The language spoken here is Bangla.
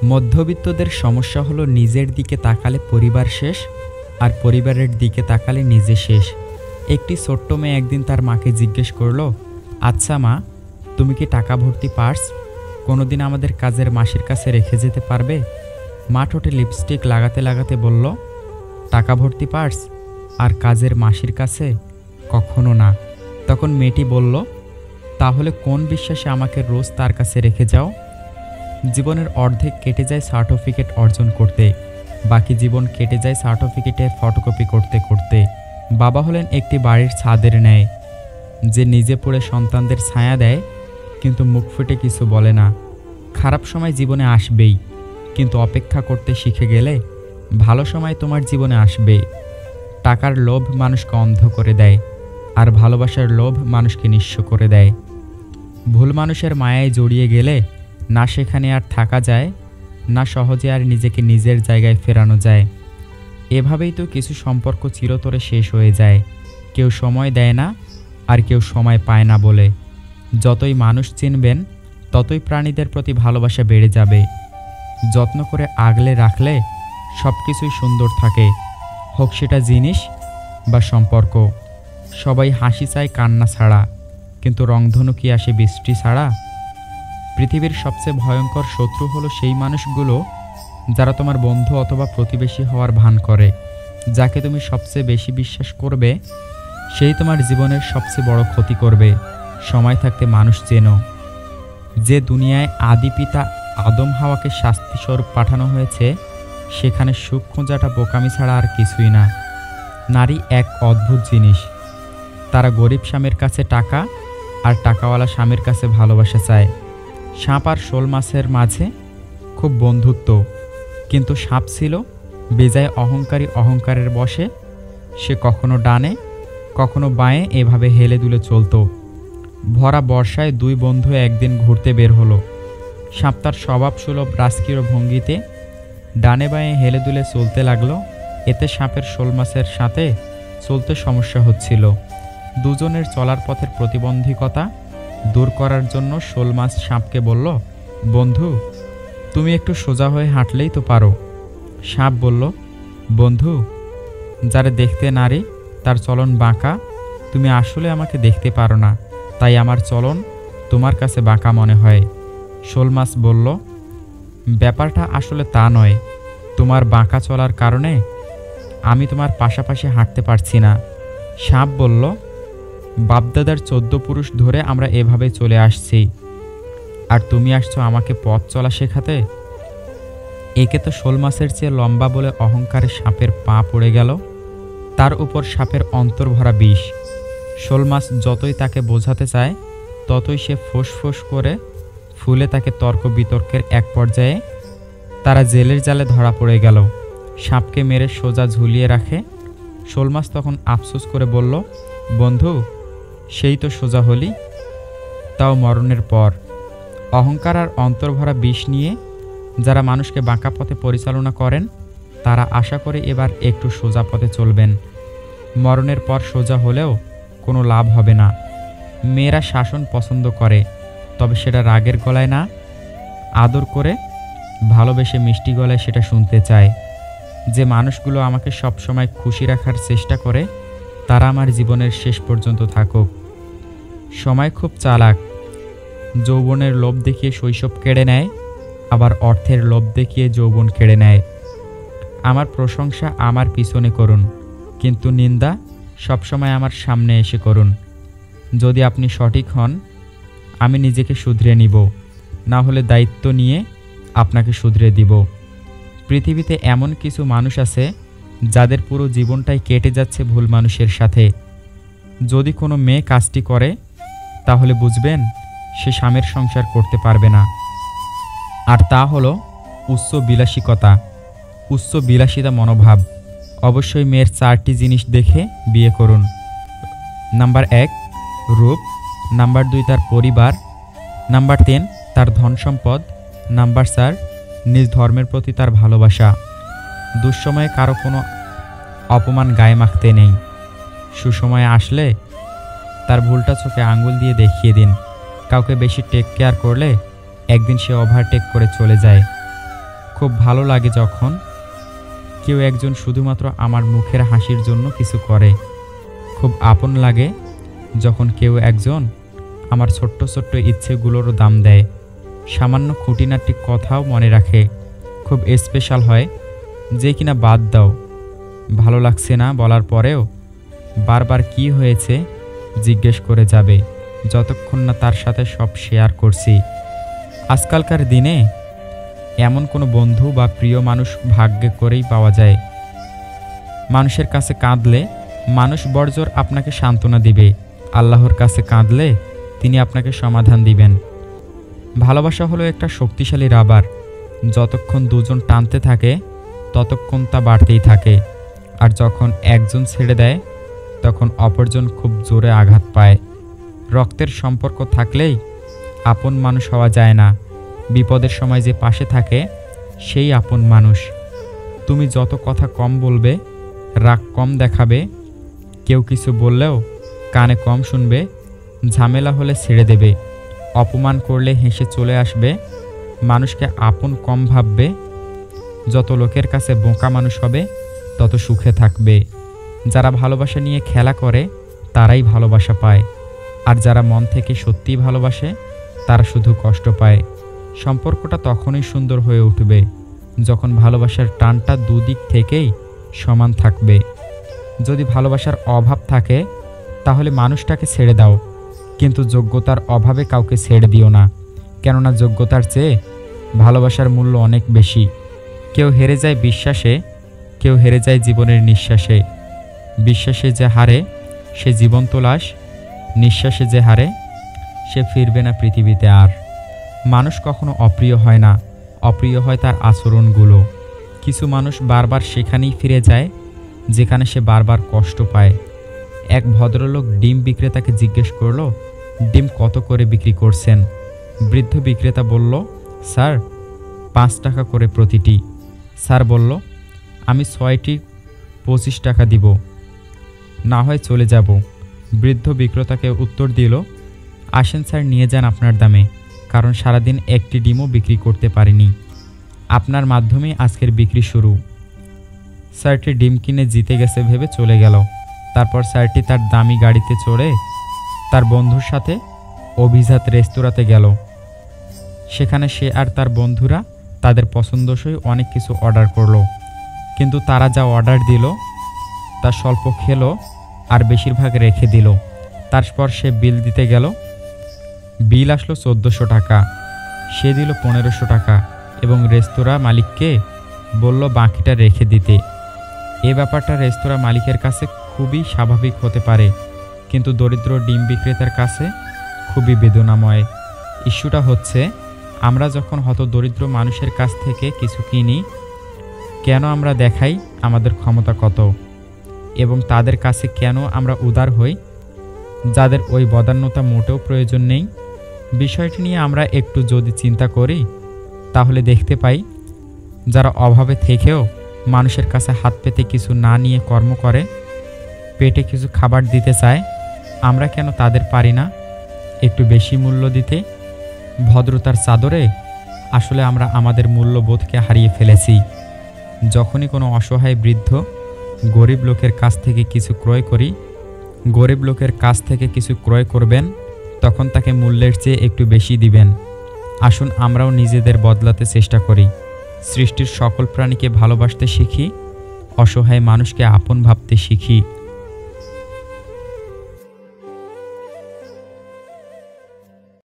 মধ্যবিত্তদের সমস্যা হলো নিজের দিকে তাকালে পরিবার শেষ, আর পরিবারের দিকে তাকালে নিজে শেষ। একটি ছোট্ট মেয়ে একদিন তার মাকে জিজ্ঞেস করলো, আচ্ছা মা, তুমি কি টাকা ভর্তি পার্স কোনোদিন আমাদের কাজের মাসির কাছে রেখে যেতে পারবে? মা ঠোঁটে লিপস্টিক লাগাতে লাগাতে বলল, টাকা ভর্তি পার্স আর কাজের মাসির কাছে? কখনো না। তখন মেয়েটি বলল, তাহলে কোন বিশ্বাসে আমাকে রোজ তার কাছে রেখে যাও? জীবনের অর্ধেক কেটে যায় সার্টিফিকেট অর্জন করতে, বাকি জীবন কেটে যায় সার্টিফিকেটের ফটোকপি করতে করতে। বাবা হলেন একটি বাড়ির ছাদের ন্যায়, যে নিজে পড়ে সন্তানদের ছায়া দেয় কিন্তু মুখ ফুটে কিছু বলে না। খারাপ সময় জীবনে আসবেই, কিন্তু অপেক্ষা করতে শিখে গেলে ভালো সময় তোমার জীবনে আসবে। টাকার লোভ মানুষকে অন্ধ করে দেয়, আর ভালোবাসার লোভ মানুষকে নিঃস্ব করে দেয়। ভুল মানুষের মায়ায় জড়িয়ে গেলে না সেখানে আর থাকা যায়, না সহজে আর নিজেকে নিজের জায়গায় ফেরানো যায়। এভাবেই তো কিছু সম্পর্ক চিরতরে শেষ হয়ে যায়, কেউ সময় দেয় না আর কেউ সময় পায় না বলে। যতই মানুষ চিনবেন ততই প্রাণীদের প্রতি ভালোবাসা বেড়ে যাবে। যত্ন করে আগলে রাখলে সব কিছুই সুন্দর থাকে, হোক সেটা জিনিস বা সম্পর্ক। সবাই হাসি চায় কান্না ছাড়া, কিন্তু রংধনু কি আসে বৃষ্টি ছাড়া? পৃথিবীর সবচেয়ে ভয়ঙ্কর শত্রু হলো সেই মানুষগুলো যারা তোমার বন্ধু অথবা প্রতিবেশী হওয়ার ভান করে। যাকে তুমি সবচেয়ে বেশি বিশ্বাস করবে সেই তোমার জীবনের সবচেয়ে বড় ক্ষতি করবে। সময় থাকতে মানুষ চেনো। যে দুনিয়ায় আদি পিতা আদম হাওয়াকে শাস্তিস্বরূপ পাঠানো হয়েছে, সেখানে সুখ খোঁজাটা বোকামি ছাড়া আর কিছুই না। নারী এক অদ্ভুত জিনিস। তারা গরিব স্বামীর কাছে টাকা আর টাকাওয়ালা স্বামীর কাছে ভালোবাসা চায়। সাপ আর শোল মাছের মাঝে খুব বন্ধুত্ব, কিন্তু সাপ ছিল বেজায় অহংকারী, অহংকারের বশে সে কখনো ডানে কখনো বাঁয়ে এভাবে হেলে দুলে চলত। ভরা বর্ষায় দুই বন্ধু একদিন ঘুরতে বের হলো। সাপ তার স্বভাবসুলভ রাজকীয় ভঙ্গিতে ডানে বাঁয়ে হেলে দুলে চলতে লাগলো। এতে সাপের শোল মাছের সাথে চলতে সমস্যা হচ্ছিল। দুজনের চলার পথের প্রতিবন্ধকতা দূর করার জন্য শোল মাছ সাপকে বলল, বন্ধু, তুমি একটু সোজা হয়ে হাঁটলেই তো পারো। সাপ বলল, বন্ধু, যারা দেখতে নারী তার চলন বাঁকা, তুমি আসলে আমাকে দেখতে পারো না, তাই আমার চলন তোমার কাছে বাঁকা মনে হয়। শোল মাছ বলল, ব্যাপারটা আসলে তা নয়, তোমার বাঁকা চলার কারণে আমি তোমার পাশাপাশি হাঁটতে পারছি না। সাপ বলল, বাপদাদার 14 পুরুষ ধরে আমরা এভাবে চলে আসছি, আর তুমি আসছো আমাকে পথ চলা শেখাতে? একে তো শোল মাছের চেয়ে লম্বা বলে অহংকারে সাপের পা পড়ে গেল। তার উপর সাপের অন্তর ভরা বিষ। শোল মাছ যতই তাকে বোঝাতে চায় ততই সে ফোঁস করে ফুলে তাকে তর্ক বিতর্কের এক পর্যায়ে তারা জেলের জালে ধরা পড়ে গেল। সাপকে মেরে সোজা ঝুলিয়ে রাখে। শোল মাছ তখন আফসোস করে বলল, বন্ধু, সেই তো সোজা হলি, তাও মরণের পর। অহংকার আর অন্তর্ভরা বিষ নিয়ে যারা মানুষকে বাঁকা পথে পরিচালনা করেন তারা আশা করে এবার একটু সোজা পথে চলবেন। মরণের পর সোজা হলেও কোনো লাভ হবে না। মেয়েরা শাসন পছন্দ করে, তবে সেটা রাগের গলায় না, আদর করে ভালোবেসে মিষ্টি গলায় সেটা শুনতে চায়। যে মানুষগুলো আমাকে সবসময় খুশি রাখার চেষ্টা করে তারা আমার জীবনের শেষ পর্যন্ত থাকুক। সময় খুব চালাক। যৌবনের লোভ দেখিয়ে শৈশব কেড়ে নেয়, আবার অর্থের লোভ দেখিয়ে যৌবন কেড়ে নেয়। আমার প্রশংসা আমার পিছনে করুন, কিন্তু নিন্দা সবসময় আমার সামনে এসে করুন। যদি আপনি সঠিক হন, আমি নিজেকে শুধরে নিব, না হলে দায়িত্ব নিয়ে আপনাকে শুধরে দিব। পৃথিবীতে এমন কিছু মানুষ আছে যাদের পুরো জীবনটাই কেটে যাচ্ছে ভুল মানুষের সাথে। যদি কোনো মেয়ে কাজটি করে তাহলে বুঝবেন সে স্বামীর সংসার করতে পারবে না। আর তা হলো উচ্চ বিলাসিকতা, উচ্চ বিলাসিতা মনোভাব। অবশ্যই মেয়ের 4টি জিনিস দেখে বিয়ে করুন। নাম্বার 1, রূপ। নাম্বার 2, তার পরিবার। নাম্বার 3, তার ধন সম্পদ। নাম্বার 4, নিজ ধর্মের প্রতি তার ভালোবাসা। দুঃসময়ে কারো কোনো অপমান গায়ে মাখতে নেই। সুসময়ে আসলে তার ভুলটা চোখে আঙ্গুল দিয়ে দেখিয়ে দিন। কাউকে বেশি টেক কেয়ার করলে একদিন সে ওভারটেক করে চলে যায়। খুব ভালো লাগে যখন কেউ একজন শুধুমাত্র আমার মুখের হাসির জন্য কিছু করে। খুব আপন লাগে যখন কেউ একজন আমার ছোট্ট ছোট্ট ইচ্ছেগুলোরও দাম দেয়, সামান্য খুঁটিনাটি কথাও মনে রাখে। খুব স্পেশাল হয় যে কিনা বাদ দাও, ভালো লাগছে না বলার পরেও বারবার কি হয়েছে জিজ্ঞেস করে যাবে, যতক্ষণ না তার সাথে সব শেয়ার করছি। আজকালকার দিনে এমন কোনো বন্ধু বা প্রিয় মানুষ ভাগ্যে করেই পাওয়া যায়। মানুষের কাছে কাঁদলে মানুষ বড়জোর আপনাকে সান্ত্বনা দিবে, আল্লাহর কাছে কাঁদলে তিনি আপনাকে সমাধান দিবেন। ভালোবাসা হলো একটা শক্তিশালী রাবার, যতক্ষণ দুজন টানতে থাকে ততক্ষণ তা বাড়তেই থাকে, আর যখন একজন ছেড়ে দেয় তখন অপরজন খুব জোরে আঘাত পায়। রক্তের সম্পর্ক থাকলেই আপন মানুষ হওয়া যায় না, বিপদের সময় যে পাশে থাকে সেই আপন মানুষ। তুমি যত কথা কম বলবে, রাগ কম দেখাবে, কেউ কিছু বললেও কানে কম শুনবে, ঝামেলা হলে ছেড়ে দেবে, অপমান করলে হেসে চলে আসবে, মানুষকে আপন কম ভাববে, যত লোকের কাছে বোকা মানুষ হবে তত সুখে থাকবে। যারা ভালোবাসা নিয়ে খেলা করে তারাই ভালোবাসা পায়, আর যারা মন থেকে সত্যিই ভালোবাসে তারা শুধু কষ্ট পায়। সম্পর্কটা তখনই সুন্দর হয়ে উঠবে যখন ভালোবাসার টানটা দুদিক থেকেই সমান থাকবে। যদি ভালোবাসার অভাব থাকে তাহলে মানুষটাকে ছেড়ে দাও, কিন্তু যোগ্যতার অভাবে কাউকে ছেড়ে দিও না, কেননা যোগ্যতার চেয়ে ভালোবাসার মূল্য অনেক বেশি। কেউ হেরে যায় বিশ্বাসে, কেউ হেরে যায় জীবনের নিঃশ্বাসে। বিশ্বাসে যে হারে সে জীবন্ত লাশ, নিঃশ্বাসে যে হারে সে ফিরবে না পৃথিবীতে আর। মানুষ কখনো অপ্রিয় হয় না, অপ্রিয় হয় তার আচরণগুলো। কিছু মানুষ বারবার সেখানেই ফিরে যায় যেখানে সে বারবার কষ্ট পায়। এক ভদ্রলোক ডিম বিক্রেতাকে জিজ্ঞেস করল, ডিম কত করে বিক্রি করছেন? বৃদ্ধ বিক্রেতা বলল, স্যার 5 টাকা করে প্রতিটি। স্যার বলল, আমি 6টি 25 টাকা দিব, না হয় চলে যাব। বৃদ্ধ বিক্রেতাকে উত্তর দিল, আসেন স্যার, নিয়ে যান আপনার দামে, কারণ সারাদিন একটি ডিমও বিক্রি করতে পারিনি, আপনার মাধ্যমেই আজকের বিক্রি শুরু। স্যারটি ডিম কিনে জিতে গেছে ভেবে চলে গেল। তারপর স্যারটি তার দামি গাড়িতে চড়ে তার বন্ধুর সাথে অভিজাত রেস্তোরাঁতে গেল। সেখানে সে আর তার বন্ধুরা তাদের পছন্দসই অনেক কিছু অর্ডার করলো, কিন্তু তারা যা অর্ডার দিল তা স্বল্প খেলো আর বেশিরভাগ রেখে দিল। তারপর সে বিল দিতে গেল, বিল আসলো 1400 টাকা। সে দিল 1500 টাকা এবং রেস্তোরাঁ মালিককে বলল বাকিটা রেখে দিতে। এ ব্যাপারটা রেস্তোরাঁ মালিকের কাছে খুবই স্বাভাবিক হতে পারে, কিন্তু দরিদ্র ডিম বিক্রেতার কাছে খুবই বেদনাময়। ইস্যুটা হচ্ছে, আমরা যখন হতদরিদ্র মানুষের কাছ থেকে কিছু কিনি, কেন আমরা দেখাই আমাদের ক্ষমতা কত, এবং তাদের কাছে কেন আমরা উদার হই যাদের ওই বদান্যতা মোটেও প্রয়োজন নেই। বিষয়টি নিয়ে আমরা একটু যদি চিন্তা করি তাহলে দেখতে পাই, যারা অভাবে থেকেও মানুষের কাছে হাত পেতে কিছু না নিয়ে কর্ম করে, পেটে কিছু খাবার দিতে চায়, আমরা কেন তাদের পারি না একটু বেশি মূল্য দিতে? ভদ্রতার চাদরে আসলে আমরা আমাদের মূল্যবোধকে হারিয়ে ফেলেছি। যখনই কোনো অসহায় বৃদ্ধ গরিব লোকের কাছ থেকে কিছু ক্রয় করি, গরিব লোকের কাছ থেকে কিছু ক্রয় করবেন, তখন তাকে মূল্যের চেয়ে একটু বেশি দিবেন। আসুন আমরাও নিজেদের বদলাতে চেষ্টা করি, সৃষ্টির সকল প্রাণীকে ভালোবাসতে শিখি, অসহায় মানুষকে আপন ভাবতে শিখি।